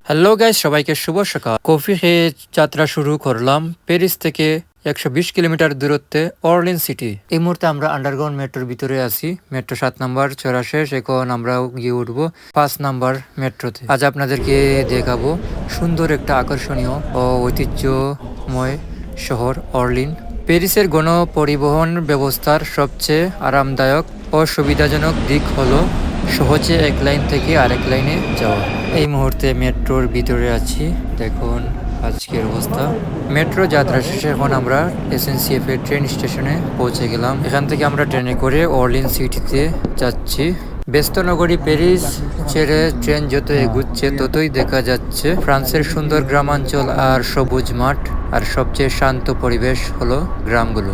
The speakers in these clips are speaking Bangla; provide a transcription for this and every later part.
হ্যালো গাইস, সবাইকে শুভ সকাল। কফি খেয়ে যাত্রা শুরু করলাম প্যারিস থেকে 120 কিলোমিটার দূরত্বে অর্লিন সিটি। এই মুহূর্তে আমরা আন্ডারগ্রাউন্ড মেট্রোর ভিতরে আছি। মেট্রো 7 নাম্বার চড়া শেষ, এখন আমরাও গিয়ে উঠবো 5 নাম্বার মেট্রোতে। আজ আপনাদেরকে দেখাবো সুন্দর একটা আকর্ষণীয় ও ঐতিহ্যময় শহর অর্লিন। প্যারিসের গণপরিবহন ব্যবস্থার সবচেয়ে আরামদায়ক ও সুবিধাজনক দিক হলো সহজে এক লাইন থেকে আরেক লাইনে যাওয়া। এই মুহূর্তে মেট্রোর ভিতরে আছি, দেখুন আজকের অবস্থা। মেট্রো যাত্রা শেষে এখন আমরা এসএনসিএফ এর ট্রেন স্টেশনে পৌঁছে গেলাম। এখান থেকে আমরা ট্রেনে করে অর্লিন সিটিতে যাচ্ছি। ব্যস্ত নগরী প্যারিস ছেড়ে ট্রেন যত এগুচ্ছে ততই দেখা যাচ্ছে ফ্রান্সের সুন্দর গ্রামাঞ্চল আর সবুজ মাঠ, আর সবচেয়ে শান্ত পরিবেশ হলো গ্রামগুলো।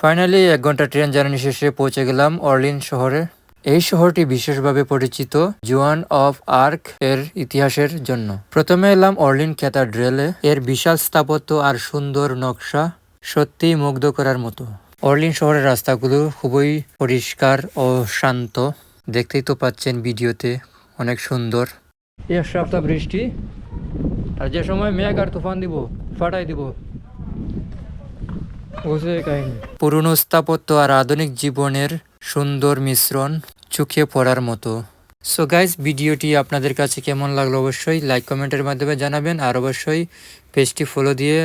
ফাইনালি 1 ঘন্টা ট্রেন জার্নি শেষে পৌঁছে গেলাম অর্লিন শহরে। এই শহরটি বিশেষভাবে পরিচিত জোয়ান অফ আর্ক এর ইতিহাসের জন্য। প্রথমে এলাম অর্লিন ক্যাথাড্রেলে। এর বিশাল স্থাপত্য আর সুন্দর নকশা সত্যিই মুগ্ধ করার মতো। অর্লিন শহরের রাস্তাগুলো খুবই পরিষ্কার ও শান্ত, দেখতেই তো পাচ্ছেন ভিডিওতে, অনেক সুন্দর। এক সপ্তাহ বৃষ্টি, আর যে সময় মেঘ আর তুফান দিব ফাটাই দিব। পুরনো স্থাপত্য আর আধুনিক জীবনের সুন্দর মিশ্রণ চোখে পড়ার মতো। সো গাইজ, ভিডিওটি আপনাদের কাছে কেমন লাগলো অবশ্যই লাইক কমেন্টের মাধ্যমে জানাবেন, আর অবশ্যই পেজটি ফলো দিয়ে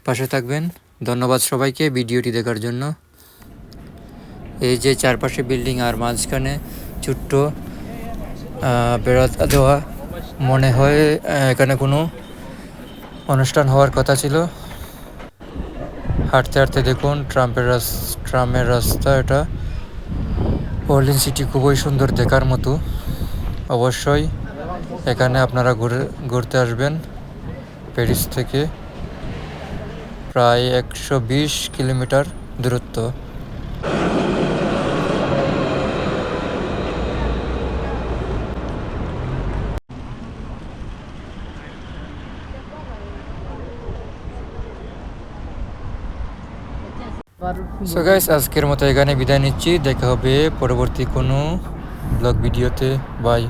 পাশে থাকবেন। ধন্যবাদ সবাইকে ভিডিওটি দেখার জন্য। এই যে চারপাশে বিল্ডিং আর মাঝখানে ছোট্ট বেড়া দেওয়া, মনে হয় এখানে কোনো অনুষ্ঠান হওয়ার কথা ছিল। হাঁটতে হাঁটতে দেখুন ট্রামের রাস্তা। এটা অর্লিন সিটি খুবই সুন্দর দেখার মতো। অবশ্যই এখানে আপনারা ঘুরতে আসবেন। প্যারিস থেকে প্রায় 120 কিলোমিটার দূরত্ব। সো গাইস, আজকের মতো এখানে বিদায় নিচ্ছি। দেখা হবে পরবর্তী কোনো ব্লগ ভিডিওতে। বাই।